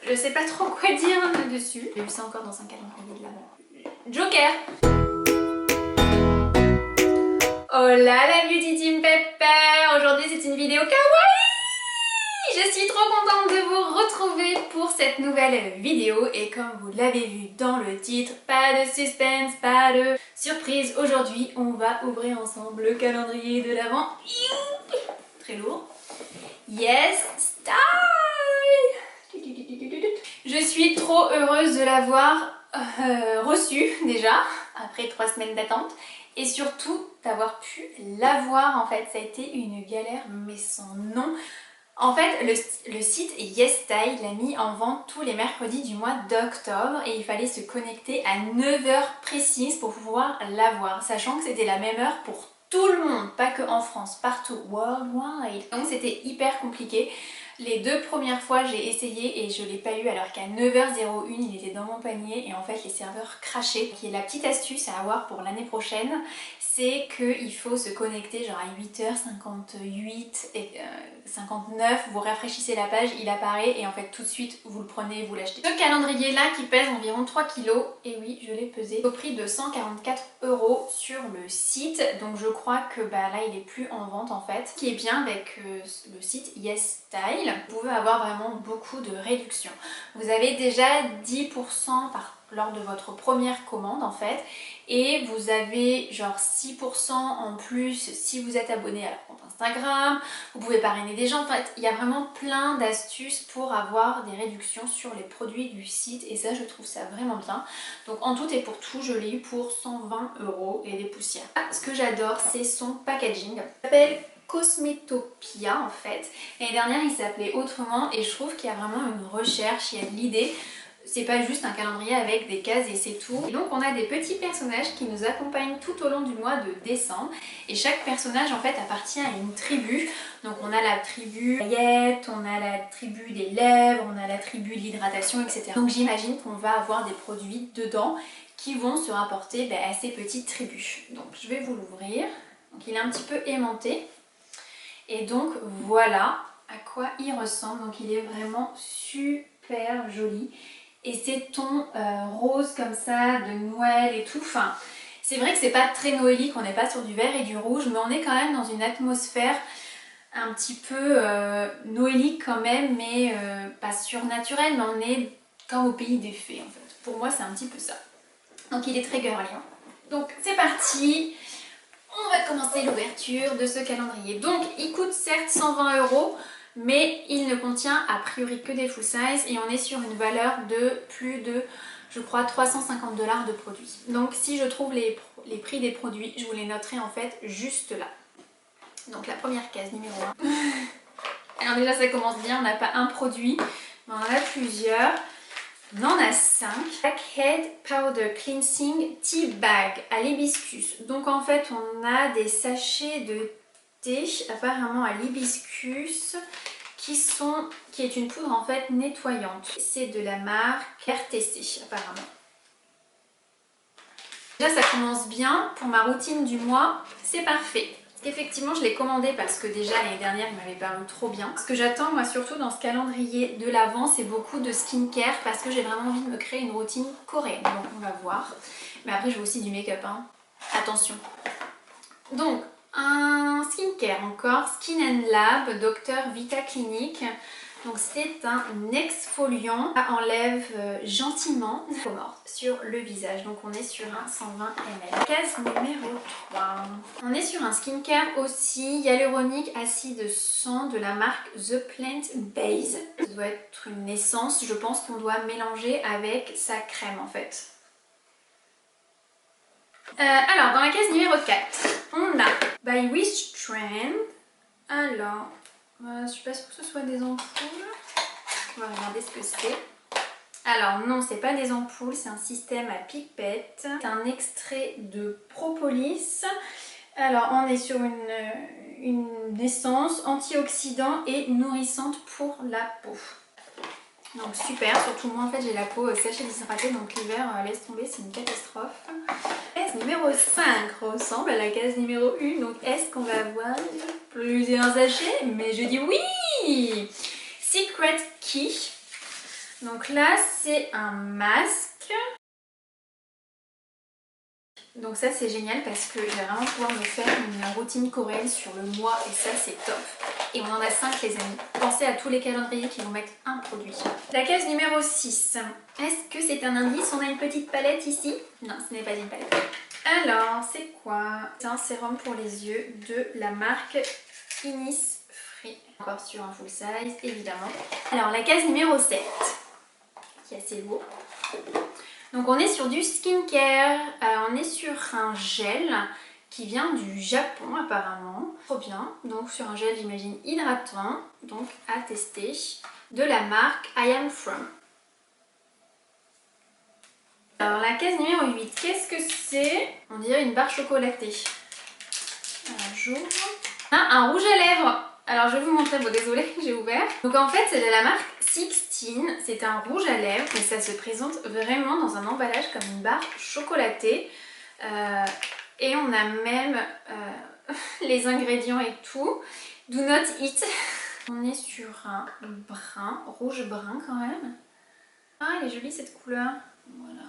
Je sais pas trop quoi dire dessus. J'ai vu ça encore dans un calendrier de l'avant. Joker. Oh là la Beauty Team Pepper. Aujourd'hui c'est une vidéo kawaii. Je suis trop contente de vous retrouver pour cette nouvelle vidéo. Et comme vous l'avez vu dans le titre, pas de suspense, pas de surprise. Aujourd'hui on va ouvrir ensemble le calendrier de l'avant. Très lourd. Yes, style. Je suis trop heureuse de l'avoir reçu déjà, après 3 semaines d'attente. Et surtout d'avoir pu l'avoir en fait. Ça a été une galère mais sans nom. En fait, le site YesStyle l'a mis en vente tous les mercredis du mois d'octobre et il fallait se connecter à 9 h précises pour pouvoir l'avoir, sachant que c'était la même heure pour tout le monde, pas que en France, partout, worldwide. Donc c'était hyper compliqué. Les 2 premières fois j'ai essayé et je l'ai pas eu alors qu'à 9 h 01 il était dans mon panier et en fait les serveurs crachaient. Donc la petite astuce à avoir pour l'année prochaine, c'est qu'il faut se connecter genre à 8 h 58 et 59, vous rafraîchissez la page, il apparaît et en fait tout de suite vous le prenez et vous l'achetez. Ce calendrier là qui pèse environ 3 kg, et oui je l'ai pesé, au prix de 144 € sur le site, donc je crois que là il est plus en vente en fait. Ce qui est bien avec le site YesStyle, vous pouvez avoir vraiment beaucoup de réductions. Vous avez déjà 10% lors de votre première commande en fait, et vous avez genre 6% en plus si vous êtes abonné à leur compte Instagram, vous pouvez parrainer des gens, en fait il y a vraiment plein d'astuces pour avoir des réductions sur les produits du site et ça je trouve ça vraiment bien. Donc en tout et pour tout je l'ai eu pour 120 € et des poussières. Ce que j'adore c'est son packaging, il s'appelle Cosmetopia en fait. L'année dernière il s'appelait autrement et je trouve qu'il y a vraiment une recherche, il y a de l'idée. C'est pas juste un calendrier avec des cases et c'est tout. Et donc on a des petits personnages qui nous accompagnent tout au long du mois de décembre. Et chaque personnage en fait appartient à une tribu. Donc on a la tribu paillettes, on a la tribu des lèvres, on a la tribu de l'hydratation, etc. Donc j'imagine qu'on va avoir des produits dedans qui vont se rapporter à ces petites tribus. Donc je vais vous l'ouvrir. Donc il est un petit peu aimanté. Et donc voilà à quoi il ressemble. Donc il est vraiment super joli. Et ces tons roses comme ça de Noël et tout, enfin c'est vrai que c'est pas très noélique, on n'est pas sur du vert et du rouge, mais on est quand même dans une atmosphère un petit peu noélique quand même, mais pas surnaturelle, mais on est comme au pays des fées en fait. Pour moi c'est un petit peu ça. Donc il est très girly. Donc c'est parti, on va commencer l'ouverture de ce calendrier. Donc il coûte certes 120 €, mais il ne contient a priori que des full size et on est sur une valeur de plus de, je crois, 350 $ de produits. Donc si je trouve les prix des produits, je vous les noterai en fait juste là. Donc la première case numéro 1. Alors déjà ça commence bien, on n'a pas un produit, mais on en a plusieurs. On en a 5. Blackhead Powder Cleansing Tea Bag à l'hibiscus. Donc en fait on a des sachets de thé apparemment à l'hibiscus qui est une poudre en fait nettoyante. C'est de la marque RTC apparemment. Déjà ça commence bien, pour ma routine du mois c'est parfait. Effectivement je l'ai commandé parce que déjà l'année dernière il m'avait paru trop bien. Ce que j'attends moi surtout dans ce calendrier de l'Avent c'est beaucoup de skincare parce que j'ai vraiment envie de me créer une routine coréenne. Donc on va voir. Mais après je veux aussi du make-up hein. Attention. Donc un skincare encore, Skin & Lab, Dr Vita Clinic. Donc c'est un exfoliant, ça enlève gentiment la peau morte sur le visage. Donc on est sur un 120 ml. Case numéro 3. On est sur un skincare aussi, hyaluronique acide 100 de la marque The Plant Base. Ça doit être une essence, je pense qu'on doit mélanger avec sa crème en fait. Alors dans la case numéro 4, on a By Wish Trend. Alors, je suis pas sûre que ce soit des ampoules. On va regarder ce que c'est. Alors non, c'est pas des ampoules, c'est un système à pipette. C'est un extrait de propolis. Alors on est sur une essence antioxydant et nourrissante pour la peau. Donc super, surtout moi en fait j'ai la peau sèche et déshydratée, donc l'hiver laisse tomber, c'est une catastrophe. Case numéro 5 ressemble à la case numéro 1, donc est-ce qu'on va avoir plusieurs sachets? Mais je dis oui! Secret Key. Donc là c'est un masque. Donc ça c'est génial parce que je vais vraiment pouvoir me faire une routine coréenne sur le mois et ça c'est top. Et on en a 5 les amis. Pensez à tous les calendriers qui vont mettre un produit. La case numéro 6. Est-ce que c'est un indice? On a une petite palette ici. Non, ce n'est pas une palette. Alors, c'est quoi? C'est un sérum pour les yeux de la marque Innisfree. Encore sur un full size, évidemment. Alors, la case numéro 7, qui est assez lourd. Donc, on est sur du skincare. On est sur un gel qui vient du Japon, apparemment. Trop bien. Donc, sur un gel, j'imagine, hydratant. Donc, à tester. De la marque I Am From. Alors la case numéro 8, qu'est-ce que c'est? On dirait une barre chocolatée. Alors j'ouvre. Ah, un rouge à lèvres. Alors je vais vous montrer, bon désolé, j'ai ouvert. Donc en fait c'est de la marque 16, c'est un rouge à lèvres et ça se présente vraiment dans un emballage comme une barre chocolatée. Et on a même les ingrédients et tout. Do not eat. On est sur un brun, rouge brun quand même. Ah elle est jolie cette couleur. Voilà.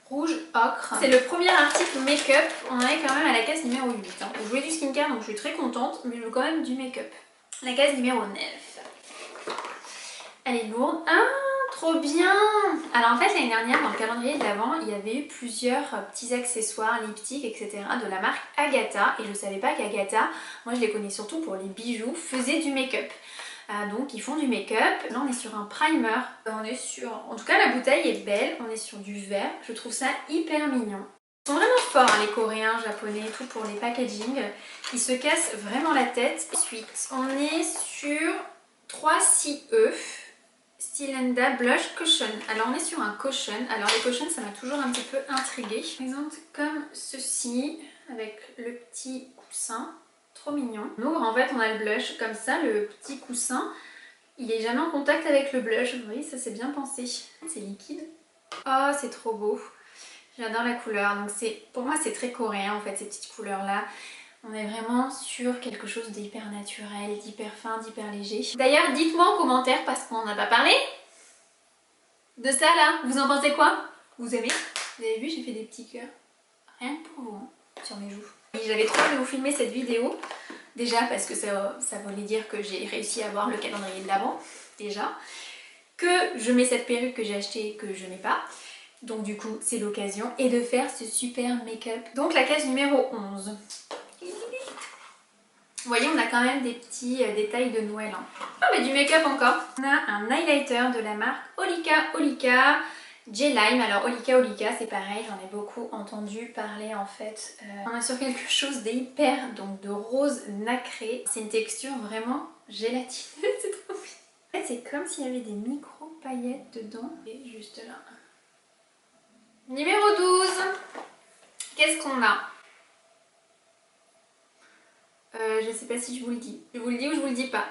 Rouge ocre. C'est le premier article make-up. On en est quand même à la case numéro 8. Hein. Je voulais du skincare donc je suis très contente, mais je veux quand même du make-up. La case numéro 9. Elle est lourde. Ah, trop bien! Alors en fait l'année dernière dans le calendrier de l'Avent, il y avait eu plusieurs petits accessoires, lipsticks, etc. de la marque Agatha. Et je savais pas qu'Agatha, moi je les connais surtout pour les bijoux, faisait du make-up. Donc ils font du make-up. Là on est sur un primer. On est sur... En tout cas la bouteille est belle. On est sur du vert. Je trouve ça hyper mignon. Ils sont vraiment forts hein, les coréens, japonais, tout pour les packaging. Ils se cassent vraiment la tête. Ensuite on est sur 3CE Stylenda Blush Cushion. Alors on est sur un cushion. Alors les cushions ça m'a toujours un petit peu intriguée. Par exemple comme ceci avec le petit coussin. Trop mignon. On ouvre, en fait on a le blush comme ça, le petit coussin. Il est jamais en contact avec le blush. Vous voyez, ça c'est bien pensé. C'est liquide. Oh, c'est trop beau. J'adore la couleur. Donc pour moi c'est très coréen en fait ces petites couleurs là. On est vraiment sur quelque chose d'hyper naturel, d'hyper fin, d'hyper léger. D'ailleurs dites-moi en commentaire parce qu'on n'en a pas parlé. De ça là, vous en pensez quoi? Vous aimez? Vous avez vu, j'ai fait des petits cœurs. Rien que pour vous, hein, sur mes joues. J'avais trop hâte de vous filmer cette vidéo, déjà parce que ça voulait dire que j'ai réussi à avoir le calendrier de l'Avent, déjà, que je mets cette perruque que j'ai achetée et que je n'ai pas, donc du coup c'est l'occasion, et de faire ce super make-up. Donc la case numéro 11. Vous voyez on a quand même des petits détails de Noël. Hein. Oh mais du make-up encore. On a un highlighter de la marque Olika J-Lime. Alors Olika c'est pareil, j'en ai beaucoup entendu parler en fait. On est sur quelque chose d'hyper, donc de rose nacré. C'est une texture vraiment gélatineuse, c'est trop bien. En fait c'est comme s'il y avait des micro paillettes dedans. Et juste là. Numéro 12. Qu'est-ce qu'on a? Je sais pas si je vous le dis. Je vous le dis ou je vous le dis pas.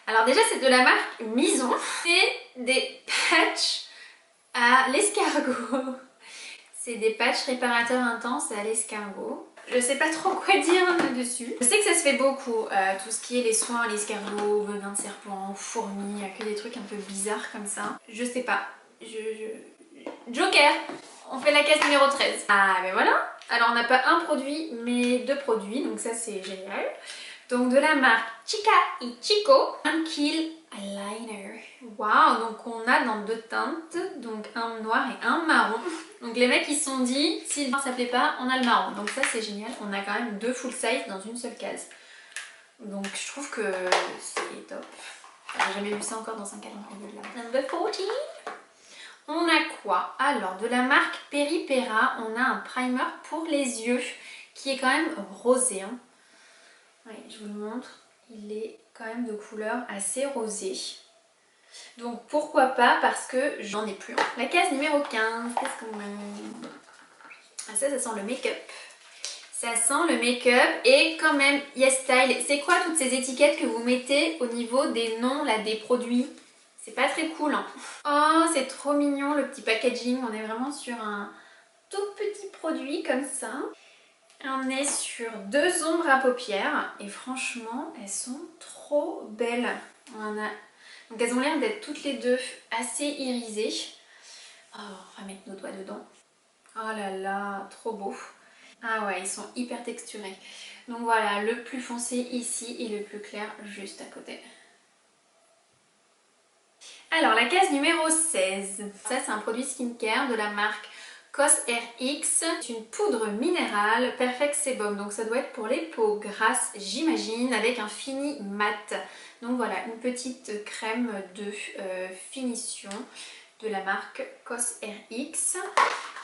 Alors déjà c'est de la marque Mison. C'est des patchs à l'escargot. C'est des patchs réparateurs intenses à l'escargot. Je sais pas trop quoi dire dessus. Je sais que ça se fait beaucoup, tout ce qui est les soins à l'escargot, venin de serpent, fourmis, que des trucs un peu bizarres comme ça. Je sais pas. Joker! On fait la case numéro 13. Ah ben voilà. Alors on n'a pas un produit mais deux produits, donc ça c'est génial. Donc de la marque Chica y Chico, un Kill Eyeliner. Waouh, donc on a dans deux teintes, donc un noir et un marron. Donc les mecs ils se sont dit, si le noir ça plaît pas, on a le marron. Donc ça c'est génial, on a quand même deux full size dans une seule case. Donc je trouve que c'est top. J'ai jamais vu ça encore dans un calendrier de la Number 14. On a quoi? Alors de la marque Peripera, on a un primer pour les yeux qui est quand même rosé. Hein. Ouais, je vous le montre. Il est quand même de couleur assez rosée. Donc pourquoi pas, parce que j'en ai plus. La case numéro 15, qu'est-ce qu'on a? Ah ça sent le make-up. Ça sent le make-up et quand même Yes Style. C'est quoi toutes ces étiquettes que vous mettez au niveau des noms là, des produits? C'est pas très cool. Hein. Oh, c'est trop mignon le petit packaging. On est vraiment sur un tout petit produit comme ça. On est sur deux ombres à paupières et franchement elles sont trop belles. On en a... Donc elles ont l'air d'être toutes les deux assez irisées. Oh, on va mettre nos doigts dedans. Oh là là, trop beau. Ah ouais, ils sont hyper texturés. Donc voilà, le plus foncé ici et le plus clair juste à côté. Alors la case numéro 16. Ça c'est un produit skincare de la marque COSRX. C'est une poudre minérale Perfect Sebum. Donc ça doit être pour les peaux grasses j'imagine, avec un fini mat. Donc voilà, une petite crème de finition de la marque COSRX.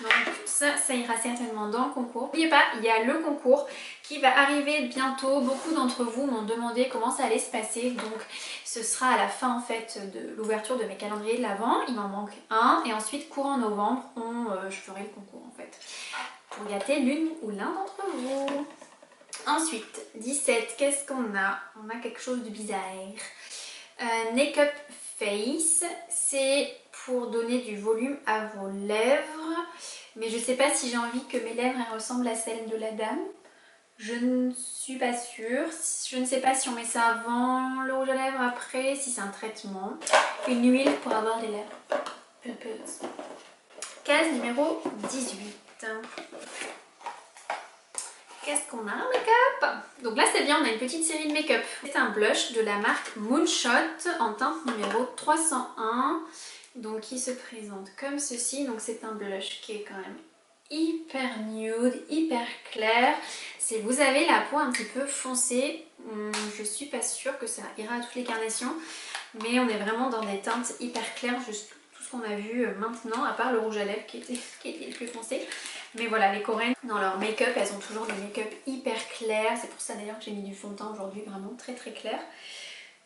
Donc ça ira certainement dans le concours. N'oubliez pas, il y a le concours qui va arriver bientôt. Beaucoup d'entre vous m'ont demandé comment ça allait se passer. Donc ce sera à la fin en fait de l'ouverture de mes calendriers de l'Avent. Il m'en manque un. Et ensuite courant novembre, je ferai le concours en fait. Pour gâter l'une ou l'un d'entre vous. Ensuite, 17, qu'est-ce qu'on a? On a quelque chose de bizarre. Make Up Face, c'est pour donner du volume à vos lèvres, mais je sais pas si j'ai envie que mes lèvres elles ressemblent à celles de la dame. Je ne suis pas sûre. Je ne sais pas si on met ça avant le rouge à lèvres, après, si c'est un traitement. Une huile pour avoir les lèvres pulpeuses. Case numéro 18. Qu'est-ce qu'on a? Make-up. Donc là c'est bien, on a une petite série de make-up. C'est un blush de la marque Moonshot en teinte numéro 301. Donc qui se présente comme ceci. Donc c'est un blush qui est quand même hyper nude, hyper clair. Si vous avez la peau un petit peu foncée, je suis pas sûre que ça ira à toutes les carnations. Mais on est vraiment dans des teintes hyper claires, juste tout ce qu'on a vu maintenant, à part le rouge à lèvres qui était le plus foncé. Mais voilà, les Coréennes, dans leur make-up, elles ont toujours des make-up hyper clairs. C'est pour ça d'ailleurs que j'ai mis du fond de teint aujourd'hui, vraiment très très clair.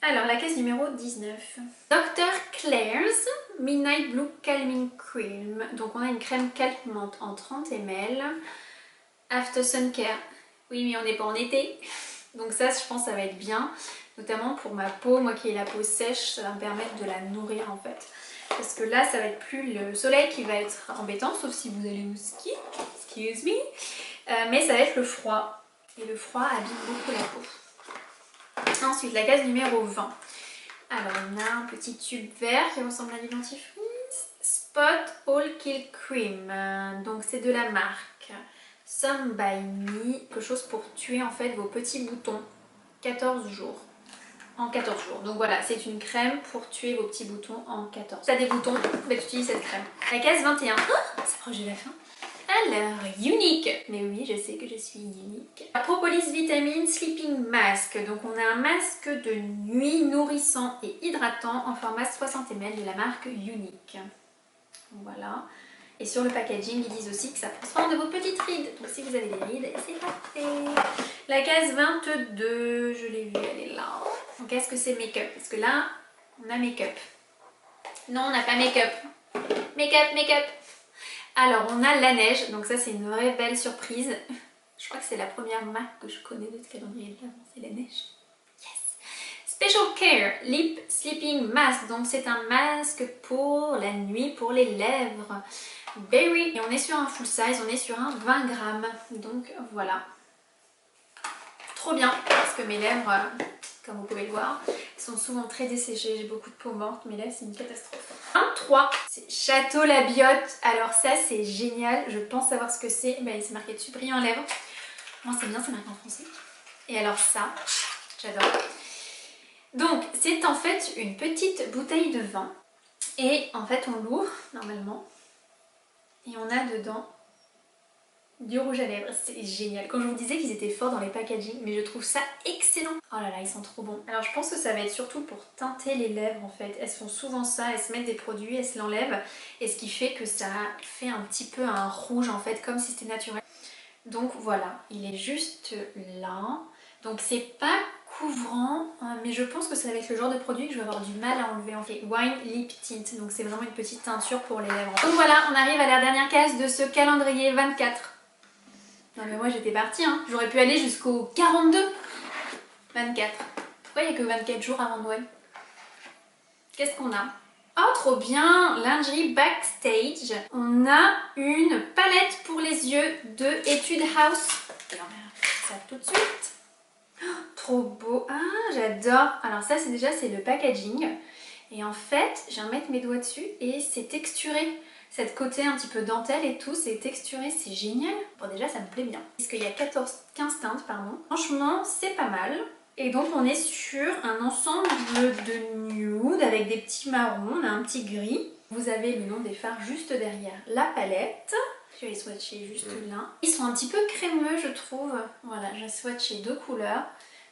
Alors, la case numéro 19. Dr. Claire's Midnight Blue Calming Cream. Donc on a une crème calmante en 30 ml. After Sun Care. Oui, mais on n'est pas en été. Donc ça, je pense que ça va être bien. Notamment pour ma peau, moi qui ai la peau sèche, ça va me permettre de la nourrir en fait. Parce que là, ça va être plus le soleil qui va être embêtant, sauf si vous allez au ski, excuse me. Mais ça va être le froid. Et le froid abîme beaucoup la peau. Ensuite, la case numéro 20. Alors, on a un petit tube vert qui ressemble à du dentifrice. Spot All Kill Cream. Donc, c'est de la marque Some by Me. Quelque chose pour tuer en fait vos petits boutons. 14 jours. En 14 jours. Donc voilà, c'est une crème pour tuer vos petits boutons en 14. Si t'as des boutons, bah, tu utilises cette crème. La case 21. Oh, ça approche de la fin. Alors, unique. Mais oui, je sais que je suis unique. Propolis Vitamine Sleeping Mask. Donc on a un masque de nuit nourrissant et hydratant en format 60 ml de la marque Unique. Voilà. Et sur le packaging, ils disent aussi que ça prend soin de vos petites rides. Donc si vous avez des rides, c'est parfait. La case 22, je l'ai vue, elle est là. Donc est-ce que c'est make-up? Parce que là, on a make-up. Non, on n'a pas make-up. Make-up, make-up. Alors, on a la neige. Donc ça, c'est une vraie belle surprise. Je crois que c'est la première marque que je connais de ce calendrier de l'Avent, c'est la neige. Yes. Special Care Lip Sleeping Mask. Donc c'est un masque pour la nuit, pour les lèvres. Berry. Et on est sur un full size, on est sur un 20 grammes. Donc voilà. Trop bien, parce que mes lèvres, comme vous pouvez le voir, sont souvent très desséchées. J'ai beaucoup de peau morte, mais là c'est une catastrophe. 23, c'est Château La Biote. Alors ça c'est génial, je pense savoir ce que c'est. Ben, il s'est marqué dessus brillant lèvres. Moi c'est bien, c'est marqué en français. Et alors ça, j'adore. Donc c'est en fait une petite bouteille de vin. Et en fait on l'ouvre normalement. Et on a dedans du rouge à lèvres, c'est génial. Quand je vous disais qu'ils étaient forts dans les packaging, mais je trouve ça excellent. Oh là là, ils sont trop bons. Alors je pense que ça va être surtout pour teinter les lèvres en fait. Elles font souvent ça, elles se mettent des produits, elles se l'enlèvent. Et ce qui fait que ça fait un petit peu un rouge en fait, comme si c'était naturel. Donc voilà, il est juste là. Donc c'est pas couvrant, mais je pense que ça va être le genre de produit que je vais avoir du mal à enlever en fait. Wine Lip Tint, donc c'est vraiment une petite teinture pour les lèvres. Donc voilà, on arrive à la dernière case de ce calendrier 24. Non mais moi j'étais partie, hein. J'aurais pu aller jusqu'au 42. 24. Pourquoi il n'y a que 24 jours avant Noël? Qu'est-ce qu'on a? Oh trop bien! Lingerie Backstage. On a une palette pour les yeux de Etude House. Alors on va faire ça tout de suite. Oh, trop beau! Ah j'adore! Alors ça c'est déjà c'est le packaging. Et en fait, je viens de mettre mes doigts dessus et c'est texturé. Cette côté un petit peu dentelle et tout, c'est texturé, c'est génial. Bon déjà ça me plaît bien. Parce qu'il y a 15 teintes, pardon. Franchement, c'est pas mal. Et donc on est sur un ensemble de nude avec des petits marrons, on a un petit gris. Vous avez le nom des fards juste derrière la palette. Je vais les swatcher juste là. Ils sont un petit peu crémeux je trouve. Voilà, j'ai swatché 2 couleurs.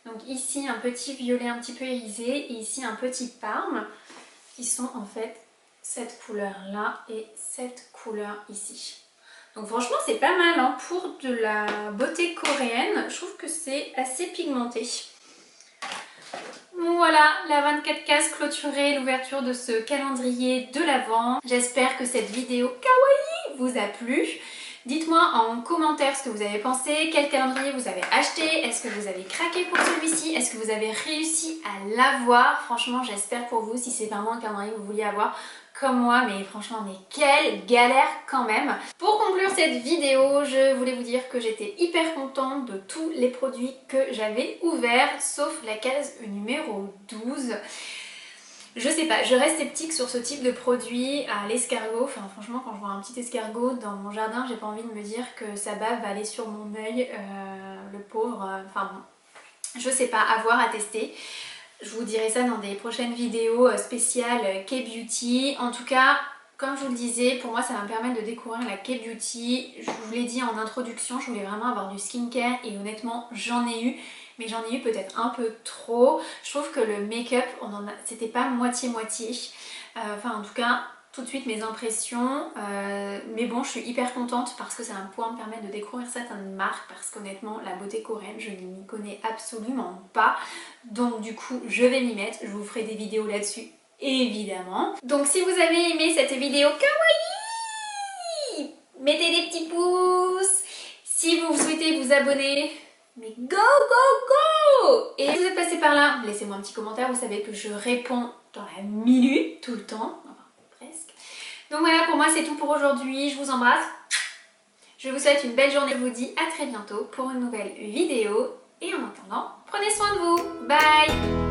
Donc ici un petit violet un petit peu irisé et ici un petit parme qui sont en fait cette couleur là et cette couleur ici. Donc franchement c'est pas mal hein. Pour de la beauté coréenne, je trouve que c'est assez pigmenté. Voilà, la 24 cases clôturée, l'ouverture de ce calendrier de l'Avent. J'espère que cette vidéo kawaii vous a plu. Dites-moi en commentaire ce que vous avez pensé, quel calendrier vous avez acheté, est-ce que vous avez craqué pour celui-ci, est-ce que vous avez réussi à l'avoir. Franchement j'espère pour vous si c'est vraiment un calendrier que vous vouliez avoir comme moi, mais franchement mais quelle galère quand même. Pour conclure cette vidéo, je voulais vous dire que j'étais hyper contente de tous les produits que j'avais ouverts, sauf la case numéro 12. Je sais pas, je reste sceptique sur ce type de produit à l'escargot. Enfin franchement quand je vois un petit escargot dans mon jardin, j'ai pas envie de me dire que sa bave va aller sur mon œil, le pauvre. Enfin bon, je sais pas, à voir, à tester. Je vous dirai ça dans des prochaines vidéos spéciales K-Beauty. En tout cas, comme je vous le disais, pour moi ça va me permettre de découvrir la K-Beauty. Je vous l'ai dit en introduction, je voulais vraiment avoir du skincare et honnêtement j'en ai eu. Mais j'en ai eu peut-être un peu trop. Je trouve que le make-up, c'était pas moitié-moitié. Enfin en tout cas, tout de suite mes impressions. Mais bon, je suis hyper contente parce que ça va pouvoir me permettre de découvrir certaines marques. Parce qu'honnêtement, la beauté coréenne, je ne m'y connais absolument pas. Donc du coup, je vais m'y mettre. Je vous ferai des vidéos là-dessus, évidemment. Donc si vous avez aimé cette vidéo kawaii, mettez des petits pouces. Si vous souhaitez vous abonner, mais go go go! Et si vous êtes passé par là, laissez-moi un petit commentaire, vous savez que je réponds dans la minute, tout le temps, enfin presque. Donc voilà, pour moi c'est tout pour aujourd'hui, je vous embrasse, je vous souhaite une belle journée, je vous dis à très bientôt pour une nouvelle vidéo et en attendant, prenez soin de vous, bye!